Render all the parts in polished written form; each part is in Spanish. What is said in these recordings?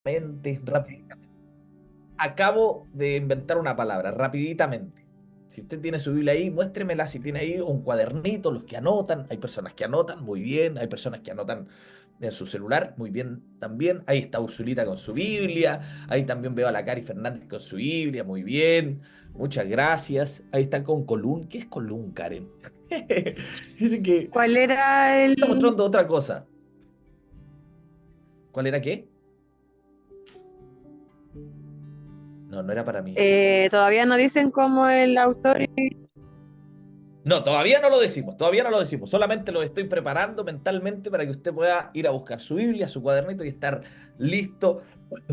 Rapiditamente. Acabo de inventar una palabra, rapiditamente. Si usted tiene su Biblia ahí, muéstremela si tiene ahí un cuadernito, los que anotan. Hay personas que anotan, muy bien. Hay personas que anotan en su celular, muy bien también. Ahí está Ursulita con su Biblia. Ahí también veo a la Cari Fernández con su Biblia, muy bien. Muchas gracias. Ahí está con Colún. ¿Qué es Colún, Karen? Dice que ¿Cuál era el...? está mostrando otra cosa. ¿Cuál era qué? No, no era para mí esa. Todavía no dicen como el autor. No, todavía no lo decimos, todavía no lo decimos. Solamente lo estoy preparando mentalmente para que usted pueda ir a buscar su Biblia, su cuadernito y estar listo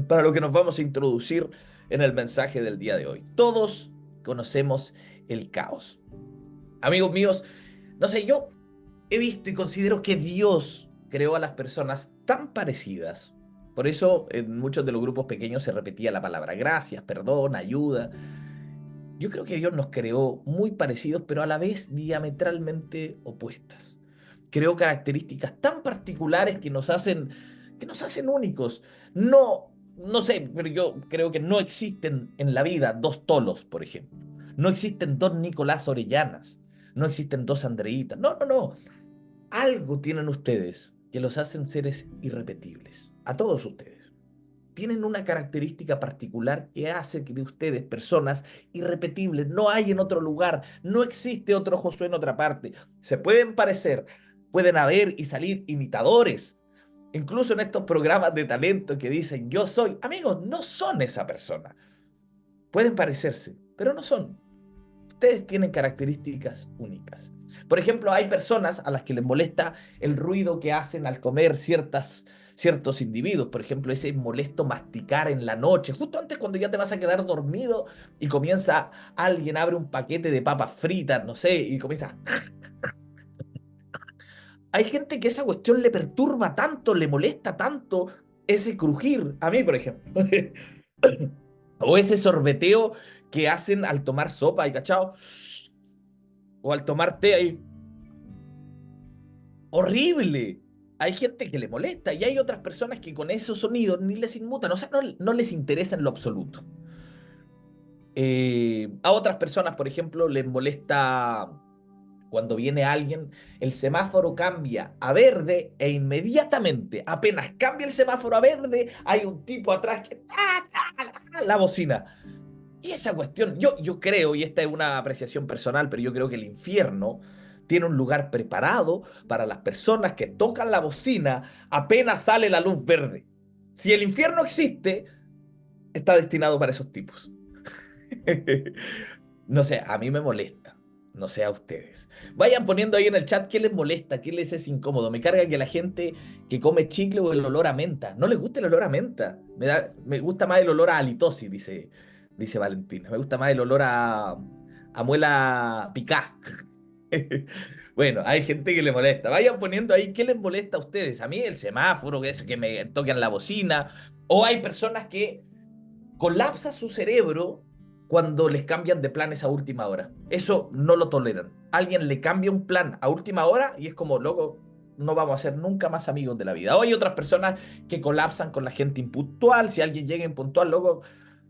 para lo que nos vamos a introducir en el mensaje del día de hoy. Todos conocemos el caos. Amigos míos, no sé, yo he visto y considero que Dios creó a las personas tan parecidas. Por eso en muchos de los grupos pequeños se repetía la palabra gracias, perdón, ayuda. Yo creo que Dios nos creó muy parecidos, pero a la vez diametralmente opuestas. Creó características tan particulares que nos hacen únicos. No, no sé, pero yo creo que no existen en la vida dos Tolos, por ejemplo. No existen dos Nicolás Orellanas. No existen dos Andreitas. No, no, no. Algo tienen ustedes que los hacen seres irrepetibles. A todos ustedes tienen una característica particular que hace que de ustedes personas irrepetibles. No hay en otro lugar, no existe otro Josué en otra parte. Se pueden parecer, pueden haber y salir imitadores. Incluso en estos programas de talento que dicen yo soy, amigos, no son esa persona. Pueden parecerse, pero no son. Ustedes tienen características únicas. Por ejemplo, hay personas a las que les molesta el ruido que hacen al comer ciertos individuos. Por ejemplo, ese molesto masticar en la noche, justo antes cuando ya te vas a quedar dormido y comienza alguien, abre un paquete de papas fritas, no sé, y comienza... Hay gente que esa cuestión le perturba tanto, le molesta tanto ese crujir. A mí, por ejemplo. O ese sorbeteo que hacen al tomar sopa, ¿y cachao? O al tomar té ahí. Horrible. Hay gente que le molesta y hay otras personas que con esos sonidos ni les inmutan, o sea, no les interesa en lo absoluto. A otras personas, por ejemplo, les molesta cuando viene alguien, el semáforo cambia a verde e inmediatamente, apenas cambia el semáforo a verde, hay un tipo atrás que la bocina. Y esa cuestión, yo creo, y esta es una apreciación personal, pero yo creo que el infierno tiene un lugar preparado para las personas que tocan la bocina apenas sale la luz verde. Si el infierno existe, está destinado para esos tipos. No sé, a mí me molesta. No sé a ustedes. Vayan poniendo ahí en el chat qué les molesta, qué les es incómodo. Me carga que la gente que come chicle o el olor a menta. No les gusta el olor a menta. Me gusta más el olor a halitosis, dice Valentina. Me gusta más el olor a muela picá. Bueno, hay gente que le molesta. Vayan poniendo ahí qué les molesta a ustedes. A mí el semáforo, que me toquen la bocina. O hay personas que colapsa su cerebro cuando les cambian de planes a última hora. Eso no lo toleran. Alguien le cambia un plan a última hora y es como, loco, no vamos a ser nunca más amigos de la vida. O hay otras personas que colapsan con la gente impuntual. Si alguien llega impuntual, loco,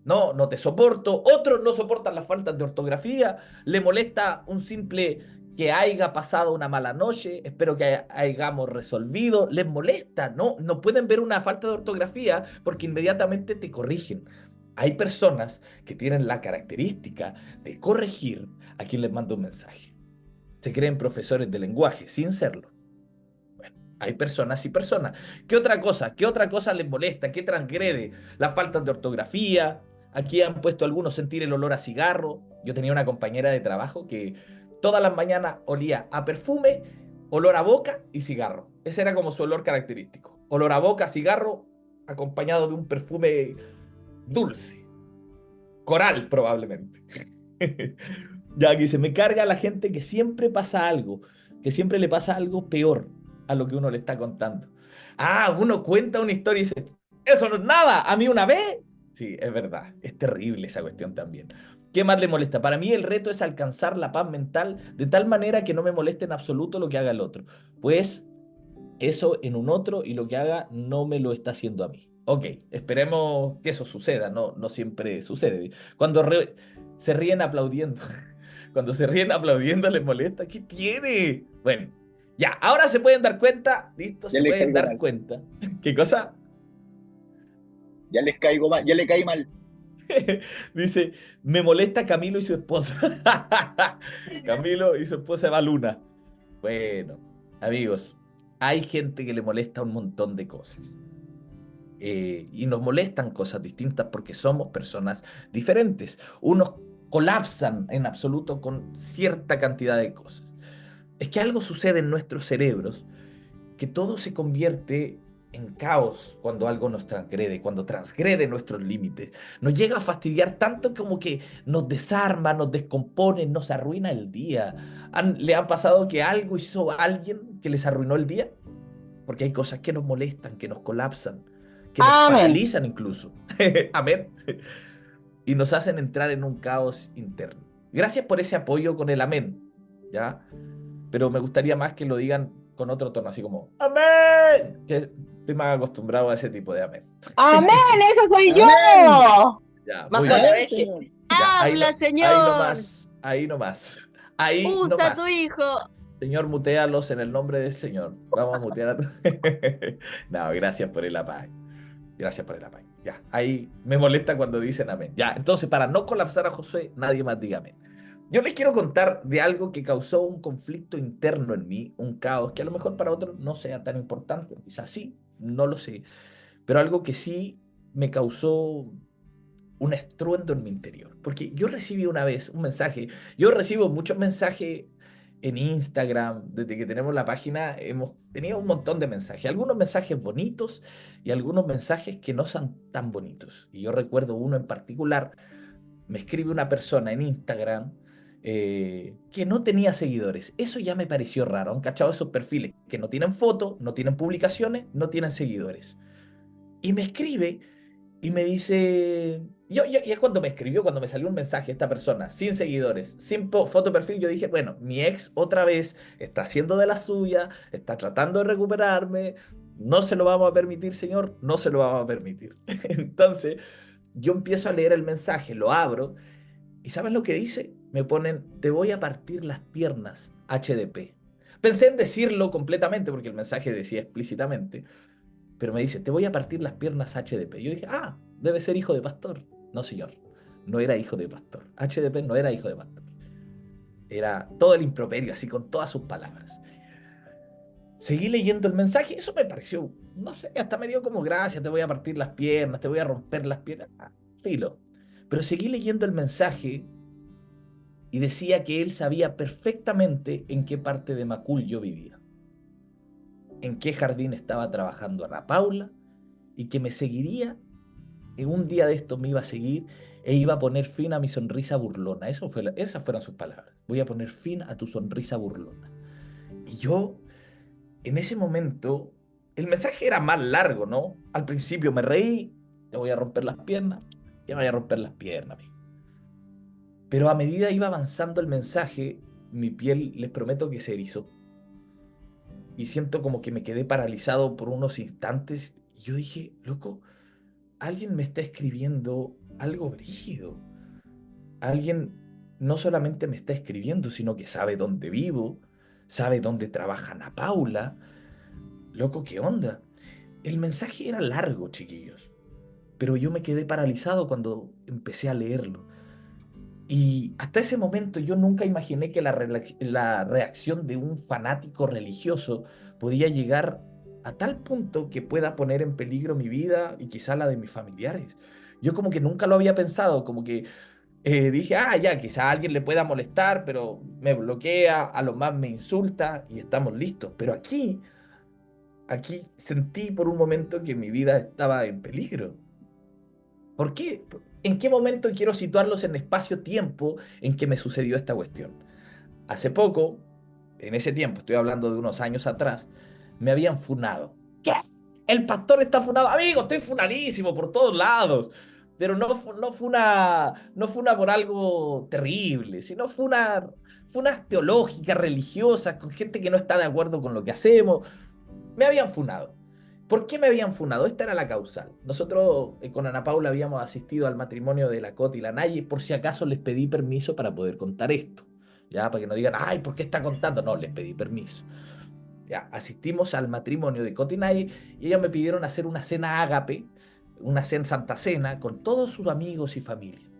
no, no te soporto. Otros no soportan las faltas de ortografía. Le molesta un simple que haya pasado una mala noche. Espero que hayamos resolvido. Les molesta, ¿no? No pueden ver una falta de ortografía porque inmediatamente te corrigen. Hay personas que tienen la característica de corregir a quien les manda un mensaje. Se creen profesores de lenguaje sin serlo. Bueno, hay personas y personas. ¿Qué otra cosa? ¿Qué otra cosa les molesta? ¿Qué transgrede? Las faltas de ortografía. Aquí han puesto algunos sentir el olor a cigarro. Yo tenía una compañera de trabajo que todas las mañanas olía a perfume, olor a boca y cigarro. Ese era como su olor característico. Olor a boca, cigarro, acompañado de un perfume dulce. Coral, probablemente. Ya que se me carga la gente que siempre pasa algo, que siempre le pasa algo peor a lo que uno le está contando. Ah, uno cuenta una historia y dice, eso no es nada, a mí una vez. Sí, es verdad, es terrible esa cuestión también. ¿Qué más le molesta? Para mí el reto es alcanzar la paz mental de tal manera que no me moleste en absoluto lo que haga el otro. Pues eso en un otro y lo que haga no me lo está haciendo a mí. Ok, esperemos que eso suceda, no, no siempre sucede. Cuando se ríen aplaudiendo, cuando se ríen aplaudiendo les molesta, ¿qué tiene? Bueno, ya, ahora se pueden dar cuenta, listo, Ya se les pueden caigo dar mal. cuenta. ¿Qué cosa? Ya les caigo mal. Ya le caí mal. Dice, me molesta Camilo y su esposa. Camilo y su esposa Eva Luna. Bueno, amigos, hay gente que le molesta un montón de cosas. Y nos molestan cosas distintas porque somos personas diferentes. Unos colapsan en absoluto con cierta cantidad de cosas. Es que algo sucede en nuestros cerebros que todo se convierte en caos cuando algo nos transgrede, cuando transgrede nuestros límites. Nos llega a fastidiar tanto como que nos desarma, nos descompone, nos arruina el día. ¿Le han pasado que algo hizo a alguien que les arruinó el día? Porque hay cosas que nos molestan, que nos colapsan, que nos Amén. paralizan incluso. Amén. Y nos hacen entrar en un caos interno. Gracias por ese apoyo con el amén, ¿ya? Pero me gustaría más que lo digan con otro tono, así como amén, que estoy más acostumbrado a ese tipo de amén. Amén, esa soy ¡Amén! yo. Ya, Más muy cuando bien. ¡Amén, es que Señor! Ya, Habla, ahí no Señor. más, ahí no más, ahí no Usa a tu más. hijo. Señor, mutealos en el nombre del Señor. Vamos a mutear. No, gracias por el apaño. Gracias por el apaño. Ya, ahí me molesta cuando dicen amén. Ya, entonces para no colapsar a José, nadie más diga amén. Yo les quiero contar de algo que causó un conflicto interno en mí, un caos que a lo mejor para otros no sea tan importante, quizás sí, no lo sé, pero algo que sí me causó un estruendo en mi interior. Porque yo recibí una vez un mensaje, yo recibo muchos mensajes en Instagram, desde que tenemos la página, hemos tenido un montón de mensajes, algunos mensajes bonitos y algunos mensajes que no son tan bonitos. Y yo recuerdo uno en particular, me escribe una persona en Instagram que no tenía seguidores. Eso ya me pareció raro. ¿Han cachado esos perfiles que no tienen fotos, no tienen publicaciones, no tienen seguidores? Y me escribe y me dice, y es cuando me escribió, cuando me salió un mensaje esta persona, sin seguidores, sin foto perfil, yo dije, bueno, mi ex otra vez está haciendo de la suya, está tratando de recuperarme, no se lo vamos a permitir, señor, no se lo vamos a permitir. Entonces, yo empiezo a leer el mensaje, lo abro, y ¿sabes lo que dice? Me ponen, te voy a partir las piernas, HDP. Pensé en decirlo completamente, porque el mensaje decía explícitamente, pero me dice, te voy a partir las piernas HDP. Yo dije, ah, debe ser hijo de pastor. No, señor, no era hijo de pastor. HDP no era hijo de pastor. Era todo el improperio, así con todas sus palabras. Seguí leyendo el mensaje, eso me pareció, no sé, hasta me dio como gracia, te voy a partir las piernas, te voy a romper las piernas. Ah, filo. Pero seguí leyendo el mensaje y decía que él sabía perfectamente en qué parte de Macul yo vivía, en qué jardín estaba trabajando Ana Paula y que me seguiría en un día de esto me iba a seguir e iba a poner fin a mi sonrisa burlona. Esas fueron sus palabras. Voy a poner fin a tu sonrisa burlona. Y yo, en ese momento, el mensaje era más largo, ¿no? Al principio me reí, te voy a romper las piernas, te voy a romper las piernas, amigo. Pero a medida iba avanzando el mensaje, mi piel, les prometo que se erizó. Y siento como que me quedé paralizado por unos instantes. Y yo dije, loco, alguien me está escribiendo algo brígido. Alguien no solamente me está escribiendo, sino que sabe dónde vivo, sabe dónde trabaja Ana Paula. Loco, ¿qué onda? El mensaje era largo, chiquillos, pero yo me quedé paralizado cuando empecé a leerlo. Y hasta ese momento yo nunca imaginé que la reacción de un fanático religioso podía llegar a tal punto que pueda poner en peligro mi vida y quizá la de mis familiares. Yo como que nunca lo había pensado, como que dije, ah, ya, quizá a alguien le pueda molestar, pero me bloquea, a lo más me insulta y estamos listos. Pero aquí sentí por un momento que mi vida estaba en peligro. ¿Por qué? ¿En qué momento quiero situarlos en espacio-tiempo en que me sucedió esta cuestión? Hace poco, en ese tiempo, estoy hablando de unos años atrás, me habían funado. ¿Qué? El pastor está funado. Amigo, estoy funadísimo por todos lados. Pero no fue una por algo terrible, sino funas teológicas, religiosas, con gente que no está de acuerdo con lo que hacemos. Me habían funado. ¿Por qué me habían funado? Esta era la causal. Nosotros con Ana Paula habíamos asistido al matrimonio de la Coti y la Naye. Por si acaso les pedí permiso para poder contar esto. Ya, para que no digan, ay, ¿por qué está contando? No, les pedí permiso. Ya, asistimos al matrimonio de Coti y Naye y ellas me pidieron hacer una cena ágape, una cena Santa Cena, con todos sus amigos y familia.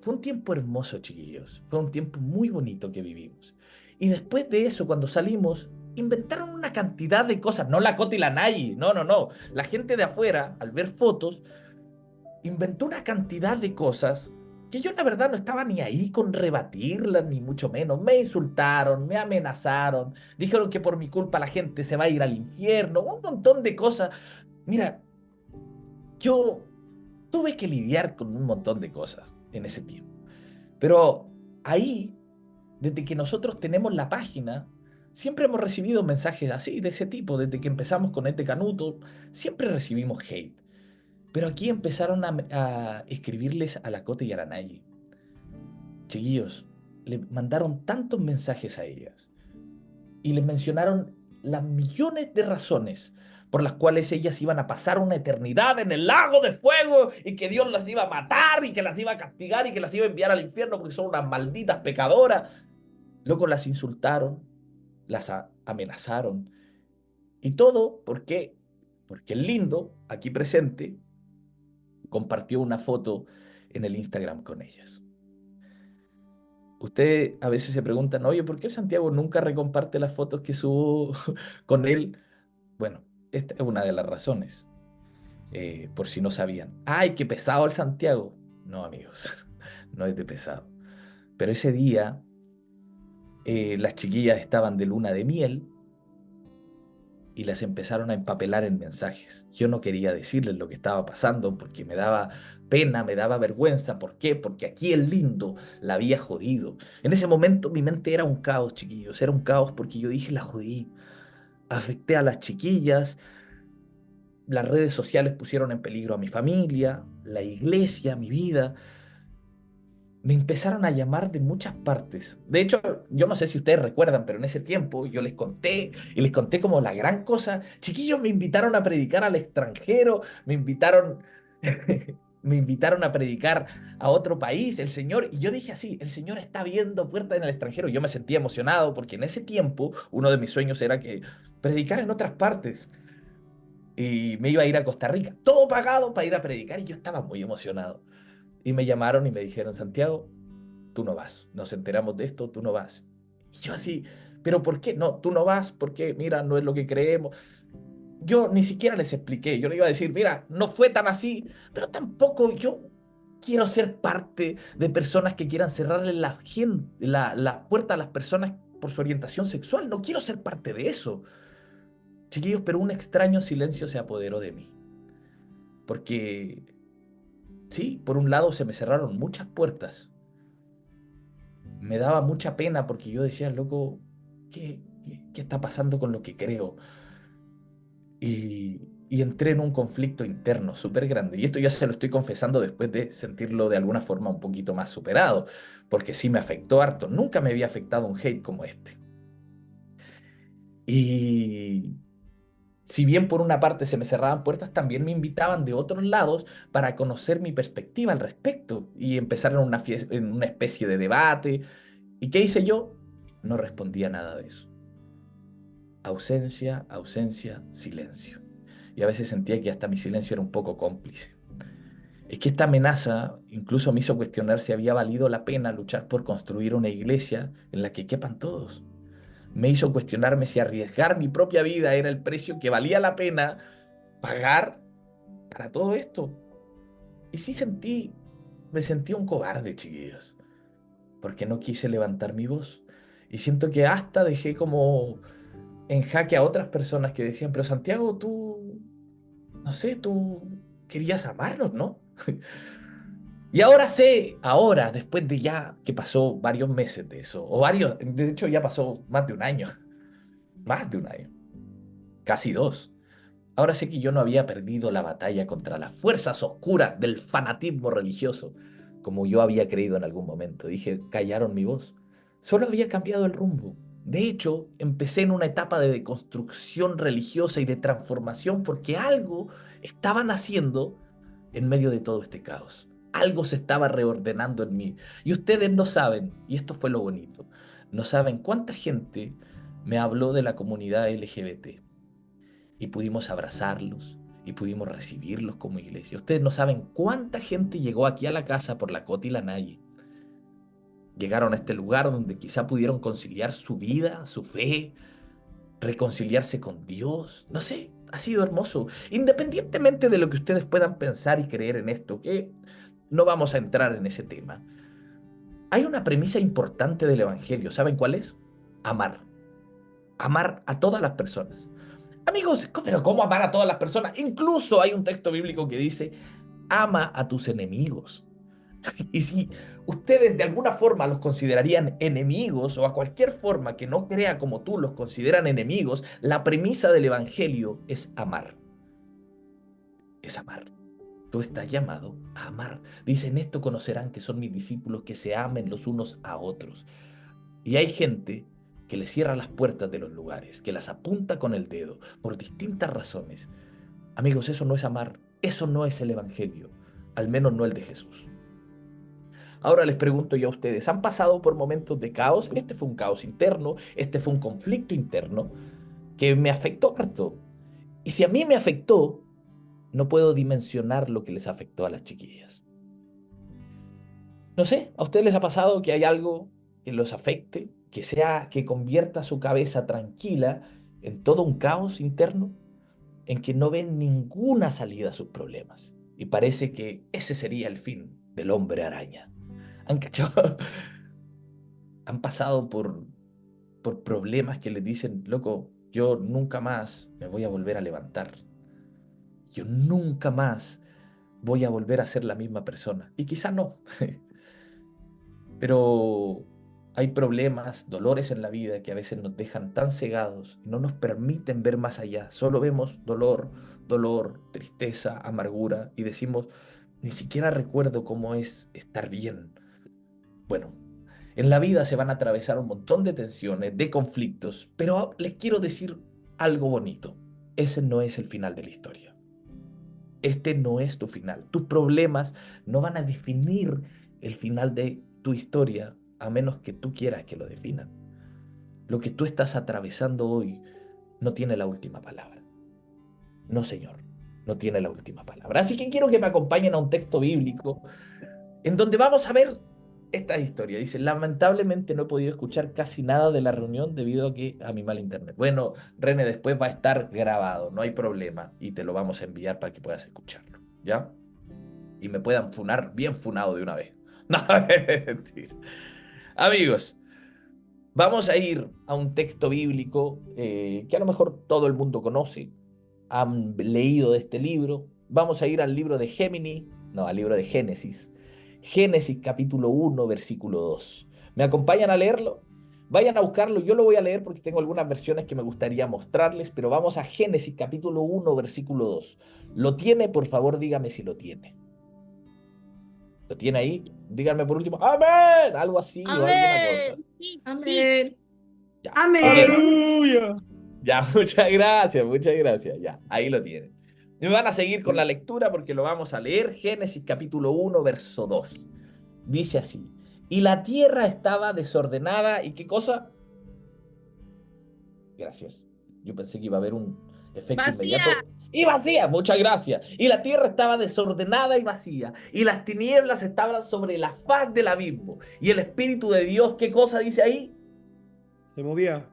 Fue un tiempo hermoso, chiquillos. Fue un tiempo muy bonito que vivimos. Y después de eso, cuando salimos, inventaron una cantidad de cosas. No la Coti y la Nayi, no, no, no. La gente de afuera, al ver fotos, inventó una cantidad de cosas que yo la verdad no estaba ni ahí con rebatirlas, ni mucho menos. Me insultaron, me amenazaron, dijeron que por mi culpa la gente se va a ir al infierno, un montón de cosas. Mira, yo tuve que lidiar con un montón de cosas en ese tiempo. Pero ahí, desde que nosotros tenemos la página, siempre hemos recibido mensajes así, de ese tipo. Desde que empezamos con este canuto, siempre recibimos hate. Pero aquí empezaron a escribirles a la Cote y a la Nayi. Chiquillos, le mandaron tantos mensajes a ellas y les mencionaron las millones de razones por las cuales ellas iban a pasar una eternidad en el lago de fuego y que Dios las iba a matar y que las iba a castigar y que las iba a enviar al infierno porque son unas malditas pecadoras. Luego las insultaron, las amenazaron y todo porque el lindo, aquí presente, compartió una foto en el Instagram con ellas. Usted a veces se preguntan, oye, ¿por qué Santiago nunca recomparte las fotos que subo con él? Bueno, esta es una de las razones, por si no sabían. ¡Ay, qué pesado el Santiago! No, amigos, no es de pesado. Pero ese día las chiquillas estaban de luna de miel y las empezaron a empapelar en mensajes. Yo no quería decirles lo que estaba pasando porque me daba pena, me daba vergüenza. ¿Por qué? Porque aquí el lindo la había jodido. En ese momento mi mente era un caos, chiquillos. Era un caos porque yo dije, la jodí. Afecté a las chiquillas. Las redes sociales pusieron en peligro a mi familia, la iglesia, mi vida. Me empezaron a llamar de muchas partes. De hecho, yo no sé si ustedes recuerdan, pero en ese tiempo yo les conté y les conté como la gran cosa. Chiquillos, me invitaron a predicar al extranjero, me invitaron, me invitaron a predicar a otro país, el Señor. Y yo dije así, el Señor está abriendo puertas en el extranjero. Yo me sentía emocionado porque en ese tiempo uno de mis sueños era que predicar en otras partes. Y me iba a ir a Costa Rica, todo pagado para ir a predicar y yo estaba muy emocionado. Y me llamaron y me dijeron, Santiago, tú no vas. Nos enteramos de esto, tú no vas. Y yo así, ¿pero por qué? No, tú no vas porque, mira, no es lo que creemos. Yo ni siquiera les expliqué. Yo le iba a decir, mira, no fue tan así, pero tampoco yo quiero ser parte de personas que quieran cerrarle la puerta a las personas por su orientación sexual. No quiero ser parte de eso. Chiquillos, pero un extraño silencio se apoderó de mí. Porque, sí, por un lado se me cerraron muchas puertas. Me daba mucha pena porque yo decía, loco, ¿qué está pasando con lo que creo? Y entré en un conflicto interno súper grande. Y esto ya se lo estoy confesando después de sentirlo de alguna forma un poquito más superado, porque sí me afectó harto. Nunca me había afectado un hate como este. Y si bien por una parte se me cerraban puertas, también me invitaban de otros lados para conocer mi perspectiva al respecto y empezar en una especie de debate. ¿Y qué hice yo? No respondía nada de eso. Ausencia, ausencia, silencio. Y a veces sentía que hasta mi silencio era un poco cómplice. Es que esta amenaza incluso me hizo cuestionar si había valido la pena luchar por construir una iglesia en la que quepan todos. Me hizo cuestionarme si arriesgar mi propia vida era el precio que valía la pena pagar para todo esto. Y sí me sentí un cobarde, chiquillos, porque no quise levantar mi voz. Y siento que hasta dejé como en jaque a otras personas que decían, pero Santiago, tú, no sé, tú querías amarnos, ¿no? Y ahora sé, ahora, después de ya que pasó varios meses de eso, o varios, de hecho ya pasó más de un año, más de un año, casi dos. Ahora sé que yo no había perdido la batalla contra las fuerzas oscuras del fanatismo religioso, como yo había creído en algún momento. Dije, callaron mi voz. Solo había cambiado el rumbo. De hecho, empecé en una etapa de deconstrucción religiosa y de transformación porque algo estaban haciendo en medio de todo este caos. Algo se estaba reordenando en mí. Y ustedes no saben, y esto fue lo bonito, no saben cuánta gente me habló de la comunidad LGBT y pudimos abrazarlos y pudimos recibirlos como iglesia. Ustedes no saben cuánta gente llegó aquí a la casa por la Coti y la Naye. Llegaron a este lugar donde quizá pudieron conciliar su vida, su fe, reconciliarse con Dios. No sé, ha sido hermoso. Independientemente de lo que ustedes puedan pensar y creer en esto, que no vamos a entrar en ese tema. Hay una premisa importante del Evangelio. ¿Saben cuál es? Amar. Amar a todas las personas. Amigos, pero ¿cómo amar a todas las personas? Incluso hay un texto bíblico que dice, ama a tus enemigos. Y si ustedes de alguna forma los considerarían enemigos o a cualquier forma que no crea como tú los consideran enemigos, la premisa del Evangelio es amar. Es amar. Tú estás llamado a amar. Dice, en esto conocerán que son mis discípulos, que se amen los unos a otros. Y hay gente que le cierra las puertas de los lugares, que las apunta con el dedo por distintas razones. Amigos, eso no es amar. Eso no es el Evangelio. Al menos no el de Jesús. Ahora les pregunto yo a ustedes, ¿han pasado por momentos de caos? Este fue un caos interno, este fue un conflicto interno que me afectó harto. Y si a mí me afectó, no puedo dimensionar lo que les afectó a las chiquillas. No sé, ¿a ustedes les ha pasado que hay algo que los afecte, que convierta su cabeza tranquila en todo un caos interno, en que no ven ninguna salida a sus problemas? Y parece que ese sería el fin del hombre araña. ¿Han cachado? Han pasado por problemas que les dicen, loco, yo nunca más me voy a volver a levantar. Yo nunca más voy a volver a ser la misma persona. Y quizá no. Pero hay problemas, dolores en la vida que a veces nos dejan tan cegados y no nos permiten ver más allá. Solo vemos dolor, dolor, tristeza, amargura y decimos, ni siquiera recuerdo cómo es estar bien. Bueno, en la vida se van a atravesar un montón de tensiones, de conflictos, pero les quiero decir algo bonito. Ese no es el final de la historia. Este no es tu final. Tus problemas no van a definir el final de tu historia, a menos que tú quieras que lo definan. Lo que tú estás atravesando hoy no tiene la última palabra. No, señor, no tiene la última palabra. Así que quiero que me acompañen a un texto bíblico en donde vamos a ver esta historia. Dice, lamentablemente no he podido escuchar casi nada de la reunión debido a mi mal internet. Bueno, René, después va a estar grabado, no hay problema, y te lo vamos a enviar para que puedas escucharlo, ¿ya? Y me puedan funar bien funado de una vez. No, mentira. Amigos, vamos a ir a un texto bíblico que a lo mejor todo el mundo conoce, han leído de este libro. Vamos a ir al libro de Géminis, no, al libro de Génesis. Génesis capítulo 1, versículo 2. ¿Me acompañan a leerlo? Vayan a buscarlo, yo lo voy a leer porque tengo algunas versiones que me gustaría mostrarles, pero vamos a Génesis capítulo 1, versículo 2. ¿Lo tiene? Por favor, dígame si lo tiene. ¿Lo tiene ahí? Díganme por último, ¡amén! Algo así o alguna cosa. Amén. Sí, sí. Amén. Ya. Amén. Ok. Aleluya. Ya, muchas gracias, muchas gracias. Ya, ahí lo tienen. Y me van a seguir con la lectura porque lo vamos a leer. Génesis capítulo 1, verso 2. Dice así. Y la tierra estaba desordenada. ¿Y qué cosa? Gracias. Yo pensé que iba a haber un efecto Vacía. inmediato. Y vacía, muchas gracias. Y la tierra estaba desordenada y vacía. Y las tinieblas estaban sobre la faz del abismo. Y el Espíritu de Dios, ¿qué cosa dice ahí? Se movía.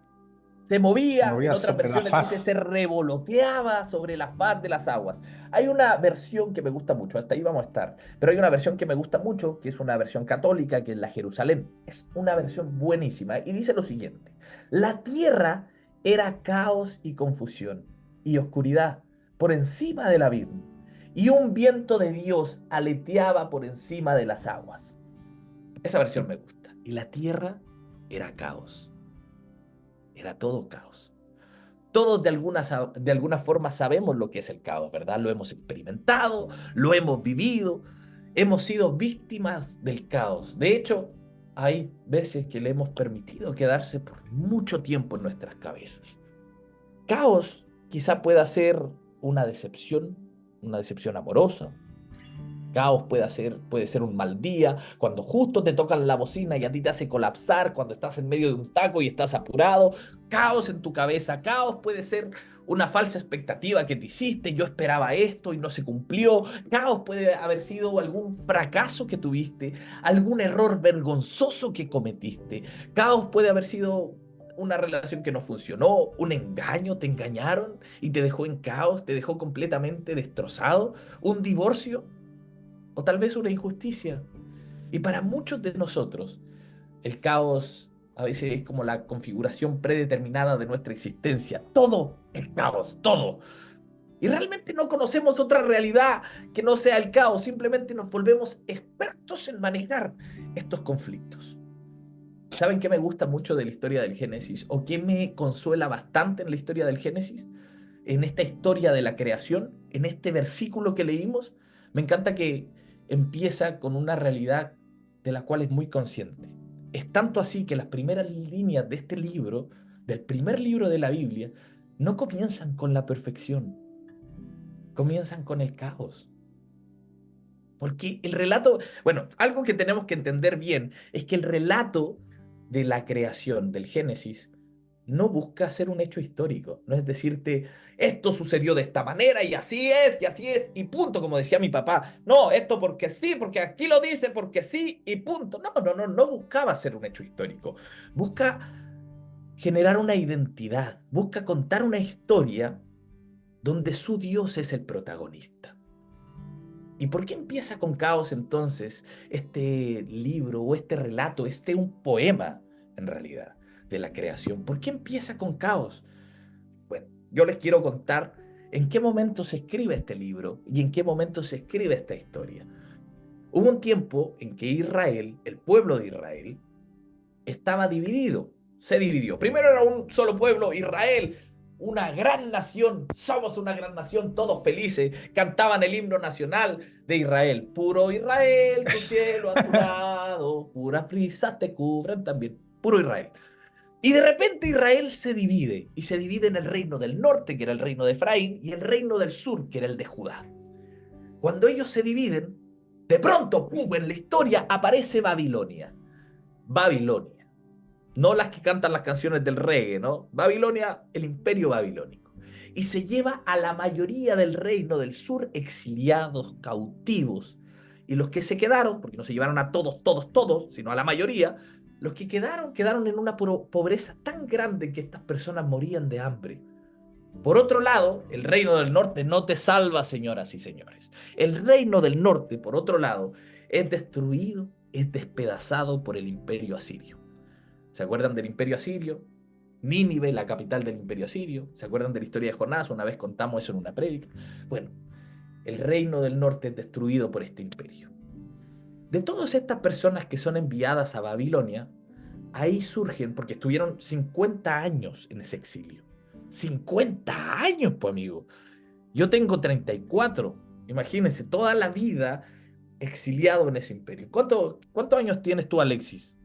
Se movía, en otras sobre la versiones faz. dice se revoloteaba sobre la faz de las aguas. Hay una versión que me gusta mucho, hasta ahí vamos a estar, pero hay una versión que me gusta mucho, que es una versión católica, que es la Jerusalén. Es una versión buenísima y dice lo siguiente: la tierra era caos y confusión y oscuridad por encima del abismo, y un viento de Dios aleteaba por encima de las aguas. Esa versión me gusta. Y la tierra era caos. Era todo caos. Todos de alguna forma sabemos lo que es el caos, ¿verdad? Lo hemos experimentado, lo hemos vivido, hemos sido víctimas del caos. De hecho, hay veces que le hemos permitido quedarse por mucho tiempo en nuestras cabezas. Caos quizá pueda ser una decepción amorosa. Caos puede ser un mal día, cuando justo te tocan la bocina y a ti te hace colapsar, cuando estás en medio de un taco y estás apurado. Caos en tu cabeza. Caos puede ser una falsa expectativa que te hiciste. Yo esperaba esto y no se cumplió. Caos puede haber sido algún fracaso que tuviste, algún error vergonzoso que cometiste. Caos puede haber sido una relación que no funcionó, un engaño, te engañaron y te dejó en caos, te dejó completamente destrozado, un divorcio o tal vez una injusticia. Y para muchos de nosotros, el caos a veces es como la configuración predeterminada de nuestra existencia. Todo es caos, todo. Y realmente no conocemos otra realidad que no sea el caos. Simplemente nos volvemos expertos en manejar estos conflictos. ¿Saben qué me gusta mucho de la historia del Génesis? ¿O qué me consuela bastante en la historia del Génesis? En esta historia de la creación, en este versículo que leímos, me encanta que empieza con una realidad de la cual es muy consciente. Es tanto así que las primeras líneas de este libro, del primer libro de la Biblia, no comienzan con la perfección, comienzan con el caos. Porque el relato, bueno, algo que tenemos que entender bien es que el relato de la creación del Génesis no busca ser un hecho histórico, no es decirte, esto sucedió de esta manera y así es, y punto, como decía mi papá. No, esto porque sí, porque aquí lo dice, porque sí, y punto. No buscaba ser un hecho histórico. Busca generar una identidad, busca contar una historia donde su Dios es el protagonista. ¿Y por qué empieza con caos entonces este libro o este relato, un poema en realidad de la creación? ¿Por qué empieza con caos? Bueno, yo les quiero contar en qué momento se escribe este libro y en qué momento se escribe esta historia. Hubo un tiempo en que Israel, el pueblo de Israel, estaba dividido, se dividió. Primero era un solo pueblo, Israel, una gran nación, somos una gran nación, todos felices, cantaban el himno nacional de Israel. Puro Israel, tu cielo azulado, puras brisas te cubren también. Puro Israel. Y de repente Israel se divide, y se divide en el reino del norte, que era el reino de Efraín, y el reino del sur, que era el de Judá. Cuando ellos se dividen, de pronto, ¡pum!, en la historia aparece Babilonia. Babilonia. No las que cantan las canciones del reggae, ¿no? Babilonia, el imperio babilónico. Y se lleva a la mayoría del reino del sur exiliados, cautivos. Y los que se quedaron, porque no se llevaron a todos, sino a la mayoría, los que quedaron en una pobreza tan grande que estas personas morían de hambre. Por otro lado, el reino del norte no te salva, señoras y señores. El reino del norte, por otro lado, es destruido, es despedazado por el imperio asirio. ¿Se acuerdan del imperio asirio? Nínive, la capital del imperio asirio. ¿Se acuerdan de la historia de Jonás? Una vez contamos eso en una prédica. Bueno, el reino del norte es destruido por este imperio. De todas estas personas que son enviadas a Babilonia, ahí surgen, porque estuvieron 50 años en ese exilio. 50 años, pues amigo. Yo tengo 34. Imagínense, toda la vida exiliado en ese imperio. ¿Cuántos años tienes tú, Alexis?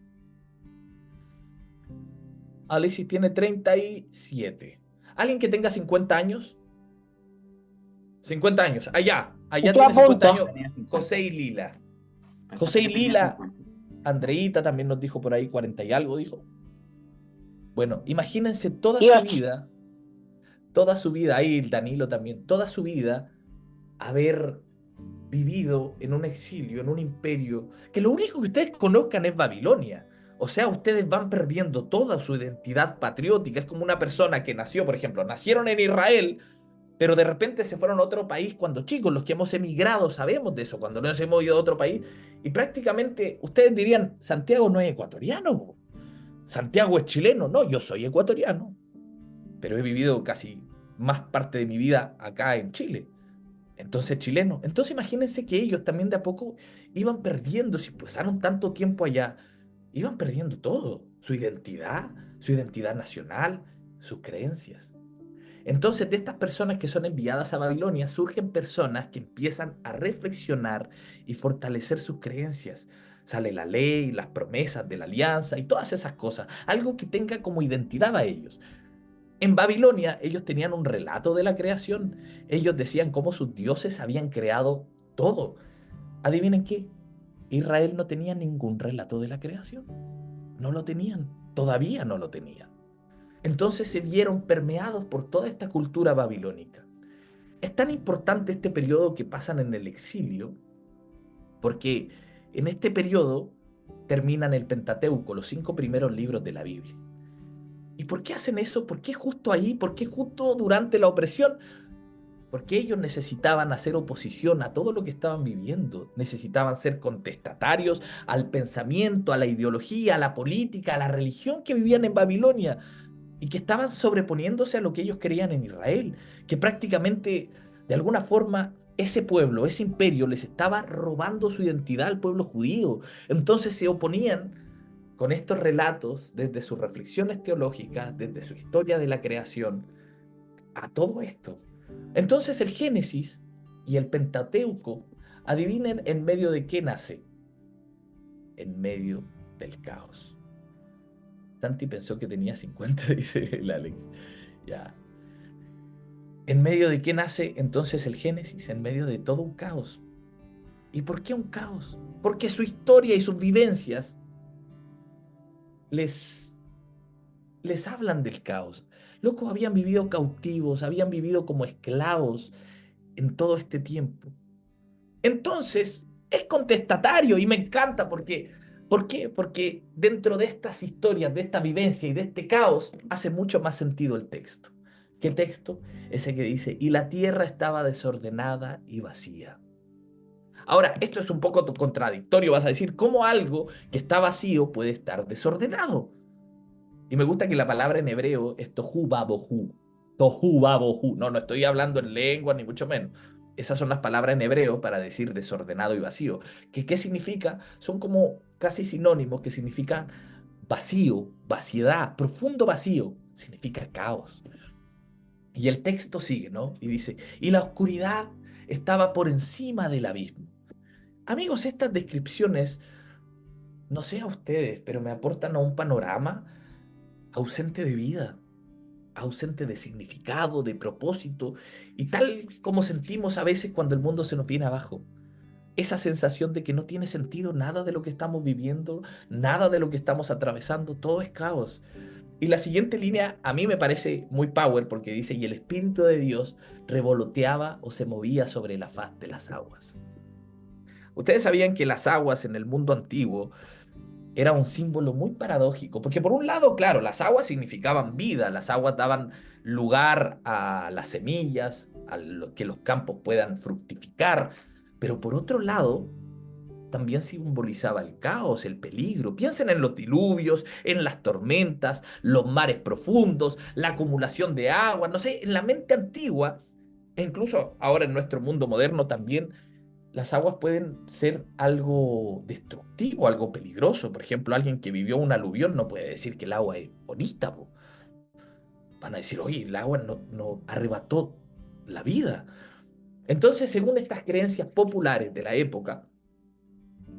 Alexis tiene 37. ¿Alguien que tenga 50 años? 50 años. Allá Estoy a tiene 50 punto. años José y Lila. José y Lila, Andreita también nos dijo por ahí 40 y algo, dijo. Bueno, imagínense toda su vida, ahí el Danilo también, toda su vida haber vivido en un exilio, en un imperio, que lo único que ustedes conozcan es Babilonia. O sea, ustedes van perdiendo toda su identidad patriótica. Es como una persona que nació, por ejemplo, nacieron en Israel, pero de repente se fueron a otro país cuando chicos. Los que hemos emigrado sabemos de eso, cuando nos hemos ido a otro país. Y prácticamente ustedes dirían, Santiago no es ecuatoriano, Santiago es chileno. No, yo soy ecuatoriano, pero he vivido casi más parte de mi vida acá en Chile. Entonces, chileno. Entonces, imagínense que ellos también de a poco iban perdiendo, si pasaron tanto tiempo allá, iban perdiendo todo, su identidad nacional, sus creencias. Entonces, de estas personas que son enviadas a Babilonia, surgen personas que empiezan a reflexionar y fortalecer sus creencias. Sale la ley, las promesas de la alianza y todas esas cosas. Algo que tenga como identidad a ellos. En Babilonia ellos tenían un relato de la creación. Ellos decían cómo sus dioses habían creado todo. ¿Adivinen qué? Israel no tenía ningún relato de la creación. No lo tenían. Todavía no lo tenían. Entonces se vieron permeados por toda esta cultura babilónica. Es tan importante este periodo que pasan en el exilio, porque en este periodo terminan el Pentateuco, los 5 primeros libros de la Biblia. ¿Y por qué hacen eso? ¿Por qué justo ahí? ¿Por qué justo durante la opresión? Porque ellos necesitaban hacer oposición a todo lo que estaban viviendo. Necesitaban ser contestatarios al pensamiento, a la ideología, a la política, a la religión que vivían en Babilonia y que estaban sobreponiéndose a lo que ellos creían en Israel, que prácticamente, de alguna forma, ese pueblo, ese imperio les estaba robando su identidad al pueblo judío. Entonces se oponían con estos relatos, desde sus reflexiones teológicas, desde su historia de la creación, a todo esto. Entonces el Génesis y el Pentateuco, adivinen en medio de qué nace. En medio del caos. Santi pensó que tenía 50, dice el Alex. Ya. ¿En medio de qué nace entonces el Génesis? En medio de todo un caos. ¿Y por qué un caos? Porque su historia y sus vivencias les hablan del caos. Locos, habían vivido cautivos, habían vivido como esclavos en todo este tiempo. Entonces, es contestatario y me encanta porque, ¿por qué? Porque dentro de estas historias, de esta vivencia y de este caos, hace mucho más sentido el texto. ¿Qué texto? Ese que dice, y la tierra estaba desordenada y vacía. Ahora, esto es un poco contradictorio, vas a decir, ¿cómo algo que está vacío puede estar desordenado? Y me gusta que la palabra en hebreo es tohu babohu. Tohu babohu. No, no estoy hablando en lengua, ni mucho menos. Esas son las palabras en hebreo para decir desordenado y vacío. ¿Qué significa? Son como casi sinónimos que significan vacío, vaciedad, profundo vacío. Significa caos. Y el texto sigue, ¿no? Y dice, y la oscuridad estaba por encima del abismo. Amigos, estas descripciones, no sé a ustedes, pero me aportan a un panorama ausente de vida, ausente de significado, de propósito, y tal como sentimos a veces cuando el mundo se nos viene abajo. Esa sensación de que no tiene sentido nada de lo que estamos viviendo, nada de lo que estamos atravesando, todo es caos. Y la siguiente línea a mí me parece muy power porque dice, y el Espíritu de Dios revoloteaba o se movía sobre la faz de las aguas. Ustedes sabían que las aguas en el mundo antiguo era un símbolo muy paradójico, porque por un lado, claro, las aguas significaban vida, las aguas daban lugar a las semillas, que los campos puedan fructificar, pero por otro lado, también simbolizaba el caos, el peligro. Piensen en los diluvios, en las tormentas, los mares profundos, la acumulación de agua, no sé, en la mente antigua, e incluso ahora en nuestro mundo moderno también las aguas pueden ser algo destructivo, algo peligroso. Por ejemplo, alguien que vivió un aluvión no puede decir que el agua es bonita, po. Van a decir, oye, el agua no arrebató la vida. Entonces, según estas creencias populares de la época,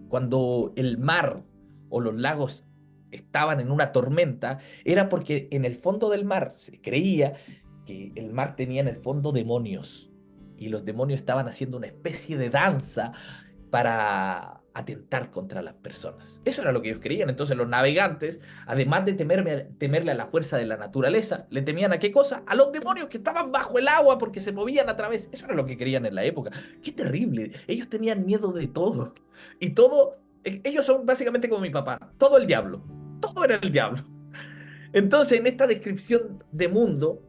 cuando el mar o los lagos estaban en una tormenta, era porque en el fondo del mar se creía que el mar tenía en el fondo demonios y los demonios estaban haciendo una especie de danza para atentar contra las personas. Eso era lo que ellos creían. Entonces los navegantes, además de temerle a la fuerza de la naturaleza, le temían a qué cosa? A los demonios que estaban bajo el agua porque se movían a través. Eso era lo que creían en la época. Qué terrible. Ellos tenían miedo de todo. Y todo, ellos son básicamente como mi papá. Todo el diablo. Todo era el diablo. Entonces, en esta descripción de mundo,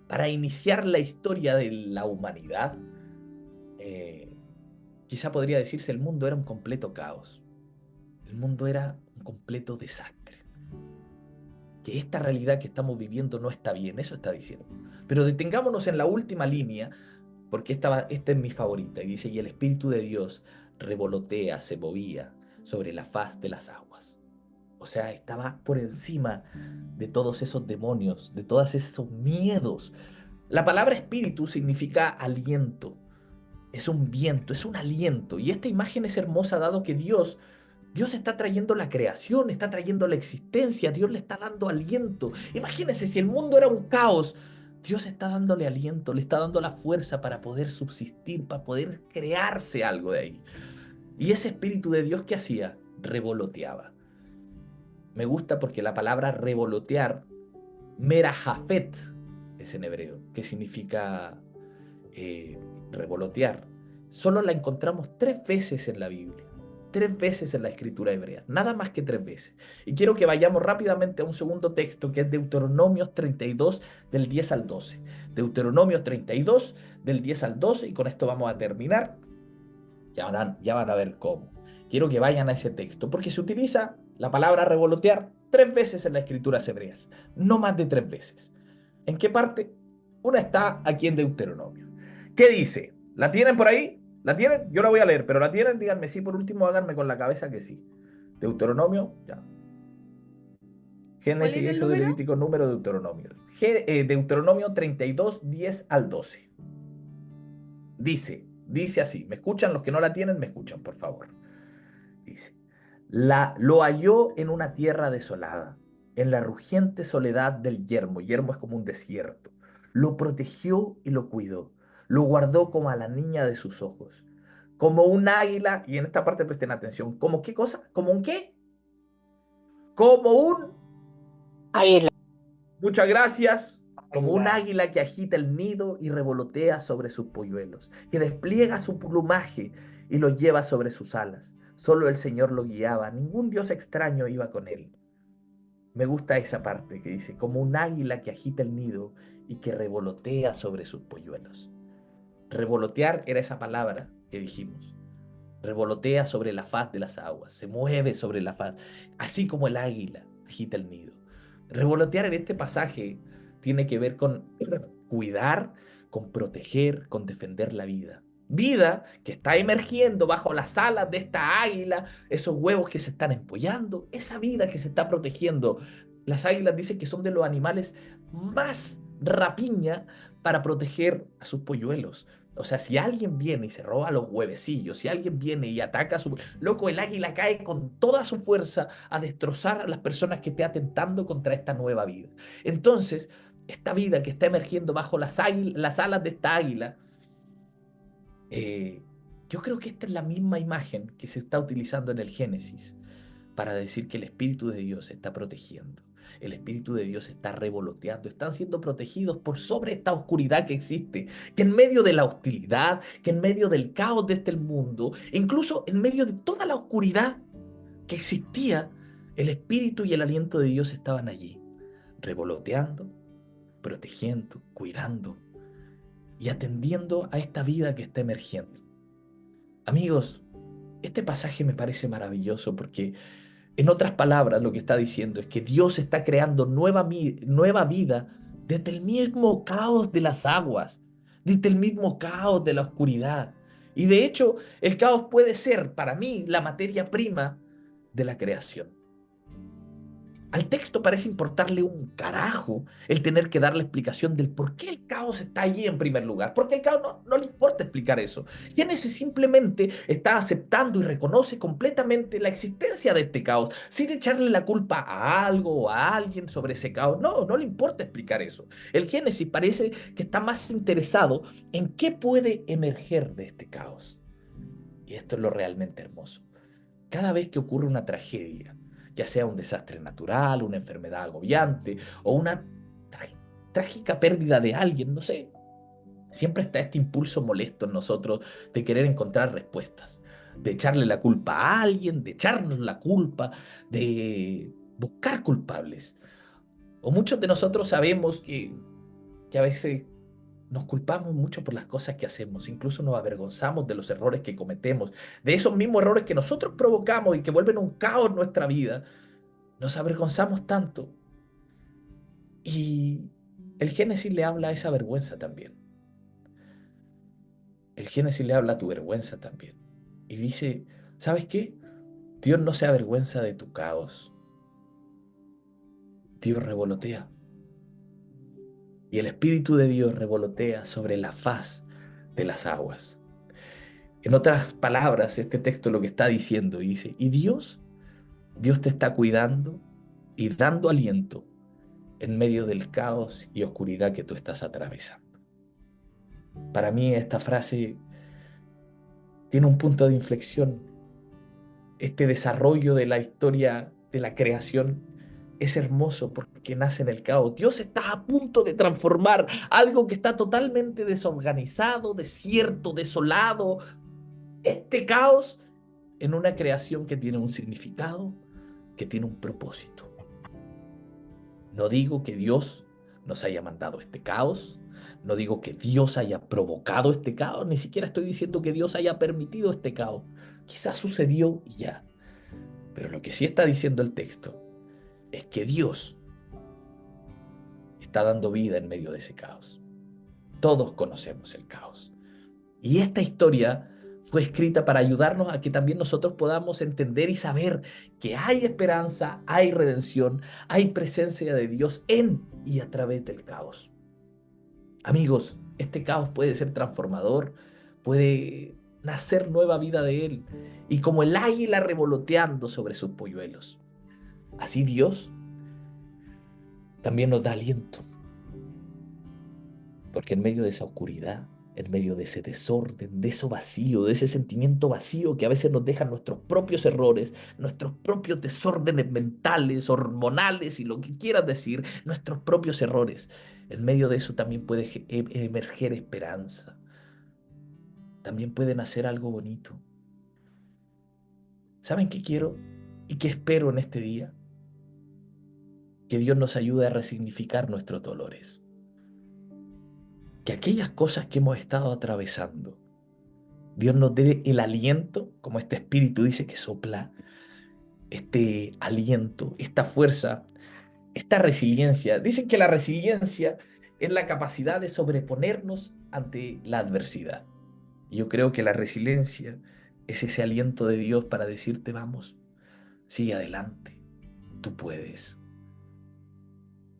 para iniciar la historia de la humanidad, quizá podría decirse el mundo era un completo caos. El mundo era un completo desastre. Que esta realidad que estamos viviendo no está bien, eso está diciendo. Pero detengámonos en la última línea, porque esta es mi favorita, y dice, y el Espíritu de Dios revolotea, se movía sobre la faz de las aguas. O sea, estaba por encima de todos esos demonios, de todos esos miedos. La palabra espíritu significa aliento. Es un viento, es un aliento. Y esta imagen es hermosa dado que Dios Dios está trayendo la creación, está trayendo la existencia, Dios le está dando aliento. Imagínense, si el mundo era un caos, Dios está dándole aliento, le está dando la fuerza para poder subsistir, para poder crearse algo de ahí. Y ese Espíritu de Dios, ¿qué hacía? Revoloteaba. Me gusta porque la palabra revolotear, merajafet, es en hebreo, que significa revolotear. Solo la encontramos 3 veces en la Biblia. 3 veces en la escritura hebrea, nada más que 3 veces. Y quiero que vayamos rápidamente a un segundo texto que es Deuteronomios 32 del 10 al 12. Deuteronomios 32 del 10 al 12 y con esto vamos a terminar. Ya van a ver cómo. Quiero que vayan a ese texto porque se utiliza la palabra revolotear 3 veces en las escrituras hebreas, no más de 3 veces. ¿En qué parte? Una está aquí en Deuteronomio. ¿Qué dice? ¿La tienen por ahí? ¿La tienen? Yo la voy a leer, pero ¿la tienen? Díganme sí, por último, háganme con la cabeza que sí. Deuteronomio, ya. ¿Cuál Génesis, es el Éxodo, número? Levítico, Número, Deuteronomio. Deuteronomio 32, 10 al 12. Dice así. ¿Me escuchan? Los que no la tienen, me escuchan, por favor. Dice, lo halló en una tierra desolada, en la rugiente soledad del yermo. Yermo es como un desierto. Lo protegió y lo cuidó. Lo guardó como a la niña de sus ojos. Como un águila, y en esta parte presten atención, ¿como qué cosa? ¿Como un qué? Como un, Águila. muchas gracias, como un Águila. águila que agita el nido y revolotea sobre sus polluelos, que despliega su plumaje y lo lleva sobre sus alas. Solo el Señor lo guiaba, ningún dios extraño iba con él. Me gusta esa parte que dice, como un águila que agita el nido y que revolotea sobre sus polluelos. Revolotear era esa palabra que dijimos. Revolotea sobre la faz de las aguas, se mueve sobre la faz, así como el águila agita el nido. Revolotear en este pasaje tiene que ver con cuidar, con proteger, con defender la vida. Vida que está emergiendo bajo las alas de esta águila, esos huevos que se están empollando, esa vida que se está protegiendo. Las águilas dicen que son de los animales más rapiña para proteger a sus polluelos. O sea, si alguien viene y se roba los huevecillos, si alguien viene y ataca a su... Loco, el águila cae con toda su fuerza a destrozar a las personas que esté atentando contra esta nueva vida. Entonces, esta vida que está emergiendo bajo las alas de esta águila, yo creo que esta es la misma imagen que se está utilizando en el Génesis para decir que el Espíritu de Dios se está protegiendo. El Espíritu de Dios está revoloteando, están siendo protegidos por sobre esta oscuridad que existe, que en medio de la hostilidad, que en medio del caos de este mundo, incluso en medio de toda la oscuridad que existía, el Espíritu y el aliento de Dios estaban allí, revoloteando, protegiendo, cuidando y atendiendo a esta vida que está emergiendo. Amigos, este pasaje me parece maravilloso porque en otras palabras, lo que está diciendo es que Dios está creando nueva vida desde el mismo caos de las aguas, desde el mismo caos de la oscuridad. Y de hecho, el caos puede ser para mí la materia prima de la creación. Al texto parece importarle un carajo el tener que darle explicación del por qué el caos está allí en primer lugar. Porque el caos no le importa explicar eso. Génesis simplemente está aceptando y reconoce completamente la existencia de este caos, sin echarle la culpa a algo o a alguien sobre ese caos. No le importa explicar eso. El Génesis parece que está más interesado en qué puede emerger de este caos. Y esto es lo realmente hermoso. Cada vez que ocurre una tragedia, ya sea un desastre natural, una enfermedad agobiante o una trágica pérdida de alguien, no sé, siempre está este impulso molesto en nosotros de querer encontrar respuestas, de echarle la culpa a alguien, de echarnos la culpa, de buscar culpables. O muchos de nosotros sabemos que a veces nos culpamos mucho por las cosas que hacemos, incluso nos avergonzamos de los errores que cometemos, de esos mismos errores que nosotros provocamos y que vuelven un caos en nuestra vida. Nos avergonzamos tanto. Y el Génesis le habla a esa vergüenza también. El Génesis le habla a tu vergüenza también. Y dice, ¿sabes qué? Dios no se avergüenza de tu caos. Dios revolotea. Y el Espíritu de Dios revolotea sobre la faz de las aguas. En otras palabras, este texto lo que está diciendo, y dice, y Dios Dios te está cuidando y dando aliento en medio del caos y oscuridad que tú estás atravesando. Para mí esta frase tiene un punto de inflexión. Este desarrollo de la historia de la creación es hermoso porque nace en el caos. Dios está a punto de transformar algo que está totalmente desorganizado, desierto, desolado, este caos, en una creación que tiene un significado, que tiene un propósito. No digo que Dios nos haya mandado este caos, no digo que Dios haya provocado este caos, ni siquiera estoy diciendo que Dios haya permitido este caos. Quizás sucedió y ya. Pero lo que sí está diciendo el texto es que Dios está dando vida en medio de ese caos. Todos conocemos el caos. Y esta historia fue escrita para ayudarnos a que también nosotros podamos entender y saber que hay esperanza, hay redención, hay presencia de Dios en y a través del caos. Amigos, este caos puede ser transformador, puede nacer nueva vida de él. Y como el águila revoloteando sobre sus polluelos, así Dios también nos da aliento. Porque en medio de esa oscuridad, en medio de ese desorden, de eso vacío, de ese sentimiento vacío que a veces nos dejan nuestros propios errores, nuestros propios desórdenes mentales, hormonales y lo que quieras decir, nuestros propios errores, en medio de eso también puede emerger esperanza. También puede nacer algo bonito. ¿Saben qué quiero y qué espero en este día? Que Dios nos ayude a resignificar nuestros dolores. Que aquellas cosas que hemos estado atravesando, Dios nos dé el aliento, como este espíritu dice que sopla, este aliento, esta fuerza, esta resiliencia. Dicen que la resiliencia es la capacidad de sobreponernos ante la adversidad. Y yo creo que la resiliencia es ese aliento de Dios para decirte, vamos, sigue adelante, tú puedes.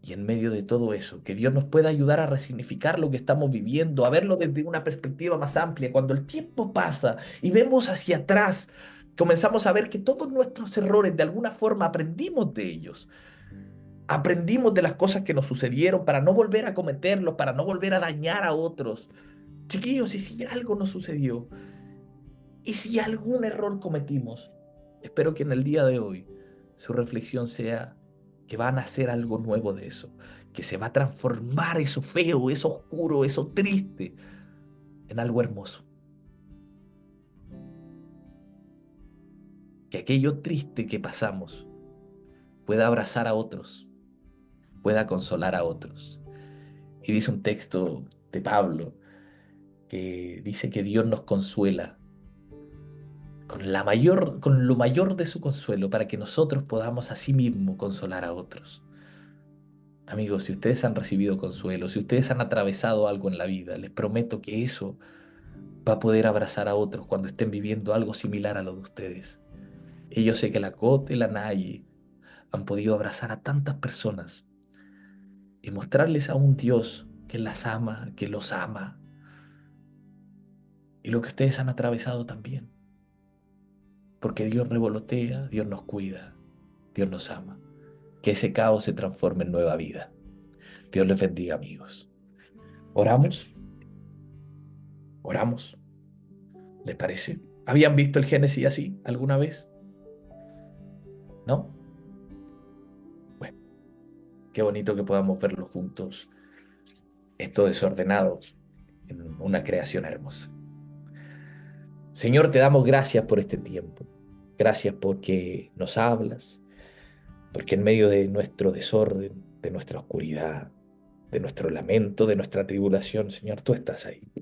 Y en medio de todo eso, que Dios nos pueda ayudar a resignificar lo que estamos viviendo, a verlo desde una perspectiva más amplia. Cuando el tiempo pasa y vemos hacia atrás, comenzamos a ver que todos nuestros errores, de alguna forma, aprendimos de ellos. Aprendimos de las cosas que nos sucedieron para no volver a cometerlos, para no volver a dañar a otros. Chiquillos, y si algo nos sucedió, y si algún error cometimos, espero que en el día de hoy su reflexión sea que van a hacer algo nuevo de eso, que se va a transformar eso feo, eso oscuro, eso triste, en algo hermoso. Que aquello triste que pasamos pueda abrazar a otros, pueda consolar a otros. Y dice un texto de Pablo que dice que Dios nos consuela con lo mayor de su consuelo para que nosotros podamos asimismo consolar a otros. Amigos, si ustedes han recibido consuelo, si ustedes han atravesado algo en la vida, les prometo que eso va a poder abrazar a otros cuando estén viviendo algo similar a lo de ustedes. Y yo sé que la Cote y la Nayi han podido abrazar a tantas personas y mostrarles a un Dios que las ama, que los ama. Y lo que ustedes han atravesado también. Porque Dios revolotea, Dios nos cuida, Dios nos ama. Que ese caos se transforme en nueva vida. Dios les bendiga, amigos. ¿Oramos? ¿Oramos? ¿Les parece? ¿Habían visto el Génesis así alguna vez? ¿No? Bueno, qué bonito que podamos verlo juntos, esto desordenado, en una creación hermosa. Señor, te damos gracias por este tiempo. Gracias porque nos hablas, porque en medio de nuestro desorden, de nuestra oscuridad, de nuestro lamento, de nuestra tribulación, Señor, tú estás ahí.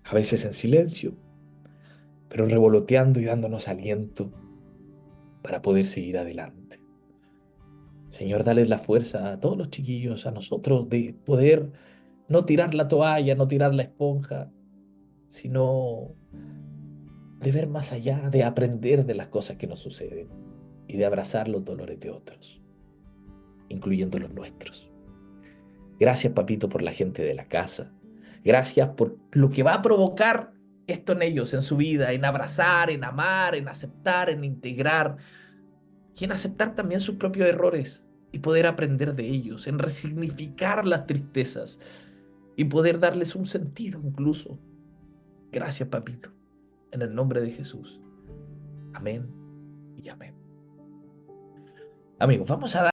A veces en silencio, pero revoloteando y dándonos aliento para poder seguir adelante. Señor, dale la fuerza a todos los chiquillos, a nosotros, de poder no tirar la toalla, no tirar la esponja, sino de ver más allá, de aprender de las cosas que nos suceden y de abrazar los dolores de otros, incluyendo los nuestros. Gracias, papito, por la gente de la casa. Gracias por lo que va a provocar esto en ellos, en su vida, en abrazar, en amar, en aceptar, en integrar y en aceptar también sus propios errores y poder aprender de ellos, en resignificar las tristezas y poder darles un sentido incluso. Gracias, papito, en el nombre de Jesús. Amén y amén. Amigos, vamos a dar